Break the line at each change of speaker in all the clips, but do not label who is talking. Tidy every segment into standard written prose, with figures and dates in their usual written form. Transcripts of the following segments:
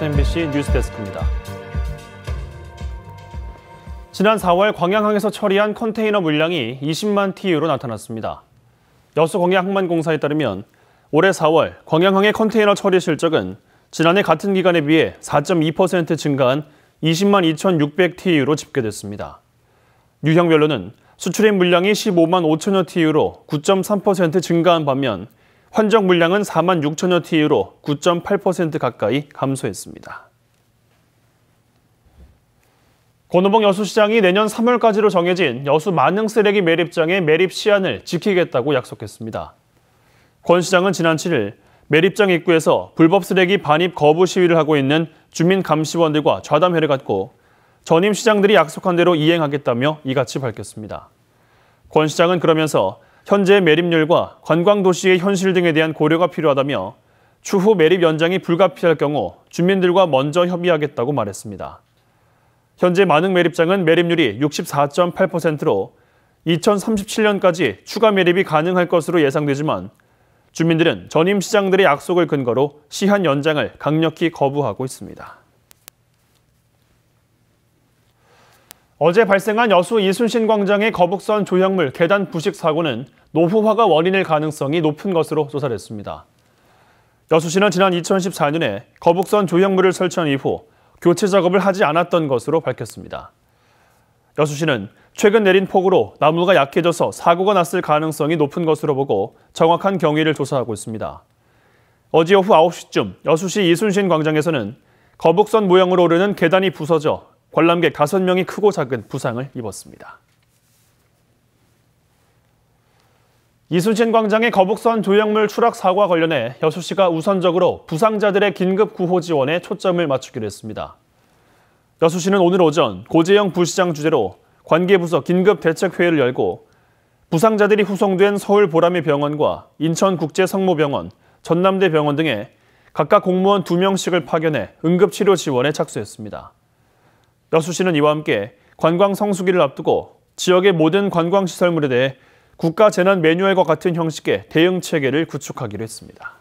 여수 MBC 뉴스데스크입니다. 지난 4월 광양항에서 처리한 컨테이너 물량이 20만 TEU로 나타났습니다. 여수광양항만공사에 따르면 올해 4월 광양항의 컨테이너 처리 실적은 지난해 같은 기간에 비해 4.2% 증가한 20만 2,600 TEU로 집계됐습니다. 유형별로는 수출입 물량이 15만 5천여 TEU로 9.3% 증가한 반면 환적 물량은 4만 6천여 TEU로 9.8% 가까이 감소했습니다. 권오봉 여수시장이 내년 3월까지로 정해진 여수 만능 쓰레기 매립장의 매립 시한을 지키겠다고 약속했습니다. 권 시장은 지난 7일 매립장 입구에서 불법 쓰레기 반입 거부 시위를 하고 있는 주민 감시원들과 좌담회를 갖고 전임 시장들이 약속한 대로 이행하겠다며 이같이 밝혔습니다. 권 시장은 그러면서 현재 매립률과 관광도시의 현실 등에 대한 고려가 필요하다며 추후 매립 연장이 불가피할 경우 주민들과 먼저 협의하겠다고 말했습니다. 현재 만흥 매립장은 매립률이 64.8%로 2037년까지 추가 매립이 가능할 것으로 예상되지만 주민들은 전임 시장들의 약속을 근거로 시한 연장을 강력히 거부하고 있습니다. 어제 발생한 여수 이순신 광장의 거북선 조형물 계단 부식 사고는 노후화가 원인일 가능성이 높은 것으로 조사됐습니다. 여수시는 지난 2014년에 거북선 조형물을 설치한 이후 교체 작업을 하지 않았던 것으로 밝혔습니다. 여수시는 최근 내린 폭우로 나무가 약해져서 사고가 났을 가능성이 높은 것으로 보고 정확한 경위를 조사하고 있습니다. 어제 오후 9시쯤 여수시 이순신 광장에서는 거북선 모양으로 오르는 계단이 부서져 관람객 5명이 크고 작은 부상을 입었습니다. 이순신 광장의 거북선 조형물 추락 사고와 관련해 여수시가 우선적으로 부상자들의 긴급 구호 지원에 초점을 맞추기로 했습니다. 여수시는 오늘 오전 고재영 부시장 주재로 관계부서 긴급대책회의를 열고 부상자들이 후송된 서울 보라미 병원과 인천국제성모병원, 전남대병원 등에 각각 공무원 2명씩을 파견해 응급치료 지원에 착수했습니다. 여수시는 이와 함께 관광 성수기를 앞두고 지역의 모든 관광시설물에 대해 국가 재난 매뉴얼과 같은 형식의 대응 체계를 구축하기로 했습니다.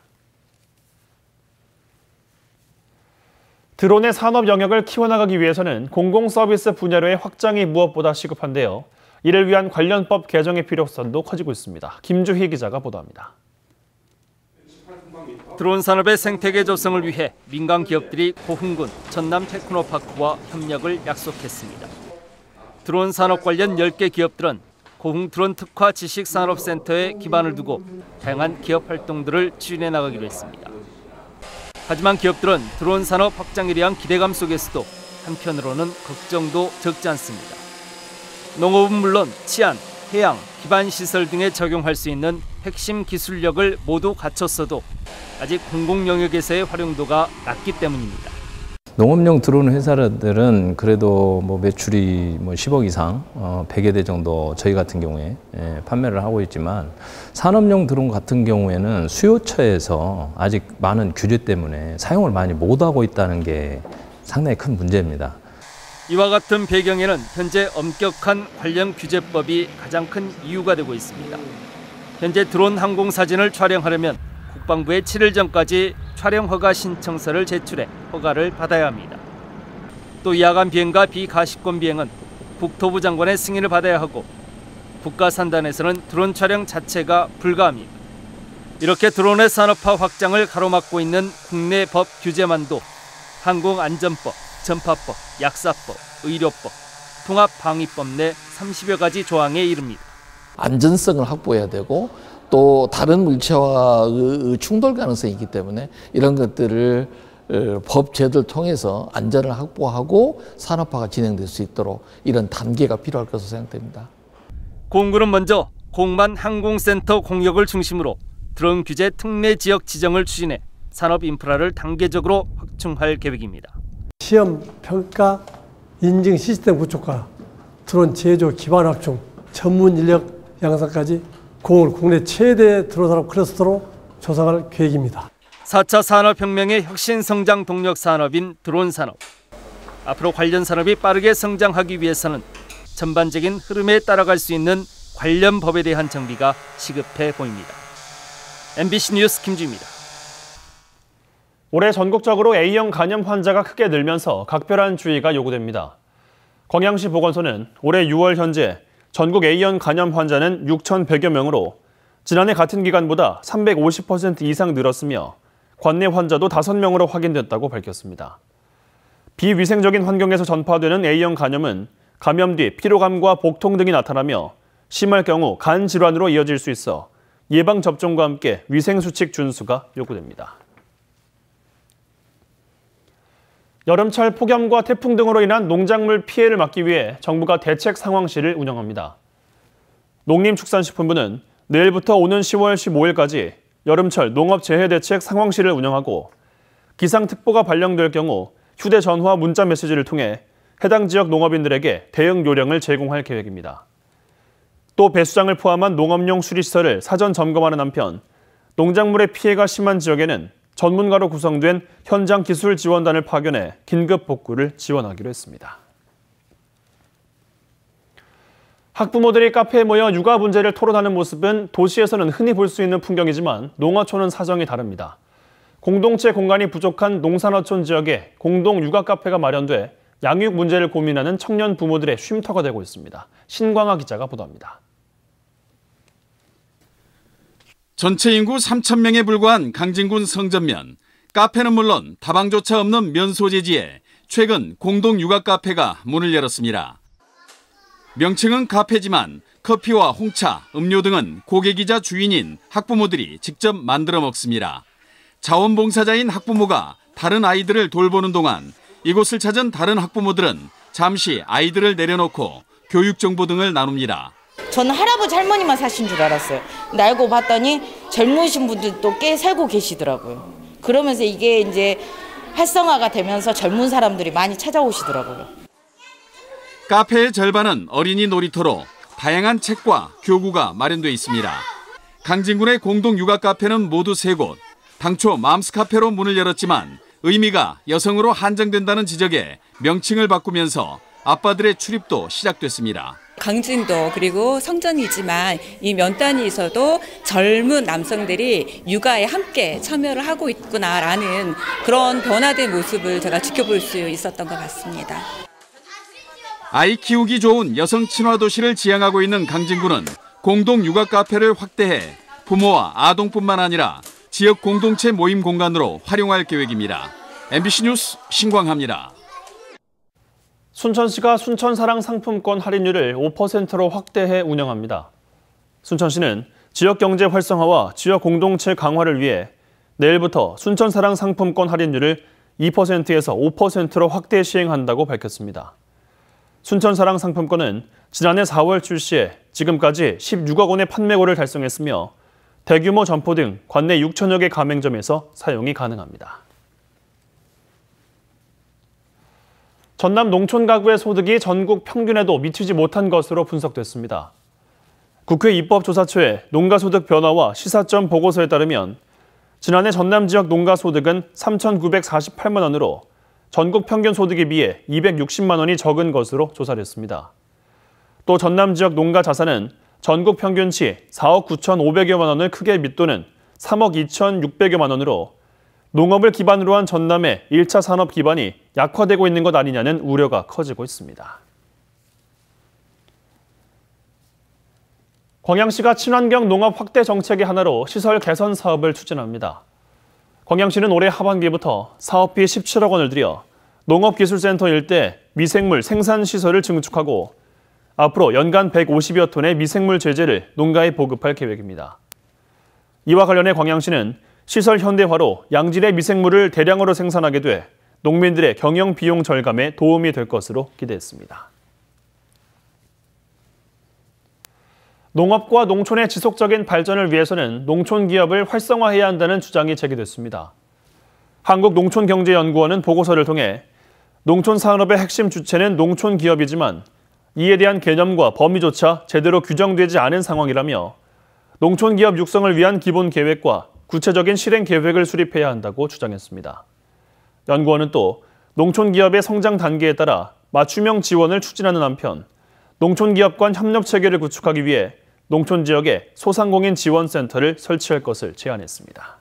드론의 산업 영역을 키워나가기 위해서는 공공서비스 분야로의 확장이 무엇보다 시급한데요. 이를 위한 관련법 개정의 필요성도 커지고 있습니다. 김주희 기자가 보도합니다.
드론 산업의 생태계 조성을 위해 민간 기업들이 고흥군 전남 테크노파크와 협력을 약속했습니다. 드론 산업 관련 10개 기업들은 고흥 드론 특화 지식산업센터에 기반을 두고 다양한 기업 활동들을 추진해 나가기로 했습니다. 하지만 기업들은 드론 산업 확장에 대한 기대감 속에서도 한편으로는 걱정도 적지 않습니다. 농업은 물론 치안, 해양, 기반시설 등에 적용할 수 있는 핵심 기술력을 모두 갖췄어도 아직 공공 영역에서의 활용도가 낮기 때문입니다.
농업용 드론 회사들은 그래도 매출이 10억 이상, 100여 대 정도 저희 같은 경우에 판매를 하고 있지만 산업용 드론 같은 경우에는 수요처에서 아직 많은 규제 때문에 사용을 많이 못하고 있다는 게 상당히 큰 문제입니다.
이와 같은 배경에는 현재 엄격한 관련 규제법이 가장 큰 이유가 되고 있습니다. 현재 드론 항공 사진을 촬영하려면 국방부에 7일 전까지 촬영 허가 신청서를 제출해 허가를 받아야 합니다. 또 야간 비행과 비가시권 비행은 국토부 장관의 승인을 받아야 하고 국가산단에서는 드론 촬영 자체가 불가합니다. 이렇게 드론의 산업화 확장을 가로막고 있는 국내 법 규제만도 항공안전법, 전파법, 약사법, 의료법, 통합방위법 내 30여 가지 조항에 이릅니다.
안전성을 확보해야 되고 또 다른 물체와 충돌 가능성이 있기 때문에 이런 것들을 법 제도를 통해서 안전을 확보하고 산업화가 진행될 수 있도록 이런 단계가 필요할 것으로 생각됩니다. 공군은 먼저 공만 항공센터 공역을 중심으로 드론 규제 특례 지역 지정을 추진해 산업 인프라를 단계적으로 확충할 계획입니다.
시험, 평가, 인증 시스템 구축과 드론 제조 기반 확충, 전문 인력 양성까지 공을 국내 최대 드론 산업 클러스터로 조성할 계획입니다. 4차
산업혁명의 혁신 성장 동력 산업인 드론 산업. 앞으로 관련 산업이 빠르게 성장하기 위해서는 전반적인 흐름에 따라갈 수 있는 관련 법에 대한 정비가 시급해 보입니다. MBC 뉴스 김주희입니다.
올해 전국적으로 A형 간염 환자가 크게 늘면서 각별한 주의가 요구됩니다. 광양시 보건소는 올해 6월 현재 전국 A형 간염 환자는 6,100여 명으로 지난해 같은 기간보다 350% 이상 늘었으며 관내 환자도 5명으로 확인됐다고 밝혔습니다. 비위생적인 환경에서 전파되는 A형 간염은 감염 뒤 피로감과 복통 등이 나타나며 심할 경우 간 질환으로 이어질 수 있어 예방접종과 함께 위생수칙 준수가 요구됩니다. 여름철 폭염과 태풍 등으로 인한 농작물 피해를 막기 위해 정부가 대책 상황실을 운영합니다. 농림축산식품부는 내일부터 오는 10월 15일까지 여름철 농업재해대책 상황실을 운영하고 기상특보가 발령될 경우 휴대전화 문자 메시지를 통해 해당 지역 농업인들에게 대응 요령을 제공할 계획입니다. 또 배수장을 포함한 농업용 수리시설을 사전 점검하는 한편 농작물의 피해가 심한 지역에는 전문가로 구성된 현장 기술 지원단을 파견해 긴급 복구를 지원하기로 했습니다. 학부모들이 카페에 모여 육아 문제를 토론하는 모습은 도시에서는 흔히 볼 수 있는 풍경이지만 농어촌은 사정이 다릅니다. 공동체 공간이 부족한 농산어촌 지역에 공동 육아 카페가 마련돼 양육 문제를 고민하는 청년 부모들의 쉼터가 되고 있습니다. 신광아 기자가 보도합니다.
전체 인구 3,000명에 불과한 강진군 성전면. 카페는 물론 다방조차 없는 면 소재지에 최근 공동 육아 카페가 문을 열었습니다. 명칭은 카페지만 커피와 홍차, 음료 등은 고객이자 주인인 학부모들이 직접 만들어 먹습니다. 자원봉사자인 학부모가 다른 아이들을 돌보는 동안 이곳을 찾은 다른 학부모들은 잠시 아이들을 내려놓고 교육 정보 등을 나눕니다.
저는 할아버지 할머니만 사신 줄 알았어요. 근데 알고 봤더니 젊으신 분들도 꽤 살고 계시더라고요. 그러면서 이게 이제 활성화가 되면서 젊은 사람들이 많이 찾아오시더라고요.
카페의 절반은 어린이 놀이터로 다양한 책과 교구가 마련돼 있습니다. 강진군의 공동 육아 카페는 모두 3곳. 당초 맘스 카페로 문을 열었지만 의미가 여성으로 한정된다는 지적에 명칭을 바꾸면서 아빠들의 출입도 시작됐습니다.
강진도 그리고 성전이지만 이 면단위에서도 젊은 남성들이 육아에 함께 참여를 하고 있구나라는 그런 변화된 모습을 제가 지켜볼 수 있었던 것 같습니다.
아이 키우기 좋은 여성 친화 도시를 지향하고 있는 강진구는 공동 육아 카페를 확대해 부모와 아동뿐만 아니라 지역 공동체 모임 공간으로 활용할 계획입니다. MBC 뉴스 신광하입니다.
순천시가 순천사랑 상품권 할인율을 5%로 확대해 운영합니다. 순천시는 지역 경제 활성화와 지역 공동체 강화를 위해 내일부터 순천사랑 상품권 할인율을 2%에서 5%로 확대 시행한다고 밝혔습니다. 순천사랑 상품권은 지난해 4월 출시해 지금까지 16억 원의 판매고를 달성했으며 대규모 점포 등 관내 6천여 개 가맹점에서 사용이 가능합니다. 전남 농촌 가구의 소득이 전국 평균에도 미치지 못한 것으로 분석됐습니다. 국회 입법조사처의 농가소득 변화와 시사점 보고서에 따르면 지난해 전남 지역 농가소득은 3,948만 원으로 전국 평균 소득에 비해 260만 원이 적은 것으로 조사됐습니다. 또 전남 지역 농가 자산은 전국 평균치 4억 9,500여만 원을 크게 밑도는 3억 2,600여만 원으로 농업을 기반으로 한 전남의 1차 산업 기반이 약화되고 있는 것 아니냐는 우려가 커지고 있습니다. 광양시가 친환경 농업 확대 정책의 하나로 시설 개선 사업을 추진합니다. 광양시는 올해 하반기부터 사업비 17억 원을 들여 농업기술센터 일대 미생물 생산시설을 증축하고 앞으로 연간 150여 톤의 미생물 제재를 농가에 보급할 계획입니다. 이와 관련해 광양시는 시설 현대화로 양질의 미생물을 대량으로 생산하게 돼 농민들의 경영 비용 절감에 도움이 될 것으로 기대했습니다. 농업과 농촌의 지속적인 발전을 위해서는 농촌 기업을 활성화해야 한다는 주장이 제기됐습니다. 한국농촌경제연구원은 보고서를 통해 농촌 산업의 핵심 주체는 농촌 기업이지만 이에 대한 개념과 범위조차 제대로 규정되지 않은 상황이라며 농촌 기업 육성을 위한 기본 계획과 구체적인 실행 계획을 수립해야 한다고 주장했습니다. 연구원은 또 농촌 기업의 성장 단계에 따라 맞춤형 지원을 추진하는 한편 농촌 기업 간 협력 체계를 구축하기 위해 농촌 지역에 소상공인 지원센터를 설치할 것을 제안했습니다.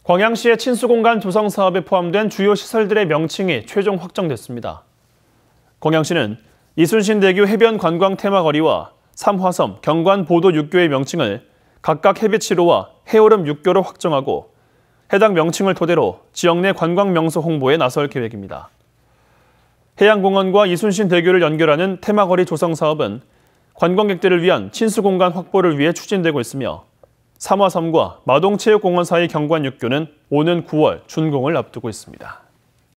광양시의 친수공간 조성 사업에 포함된 주요 시설들의 명칭이 최종 확정됐습니다. 광양시는 이순신대교 해변 관광 테마거리와 3화섬 경관보도 육교의 명칭을 각각 해비치로와 해오름 육교로 확정하고 해당 명칭을 토대로 지역 내 관광 명소 홍보에 나설 계획입니다. 해양공원과 이순신대교를 연결하는 테마거리 조성 사업은 관광객들을 위한 친수공간 확보를 위해 추진되고 있으며 3화섬과 마동체육공원 사이 경관 육교는 오는 9월 준공을 앞두고 있습니다.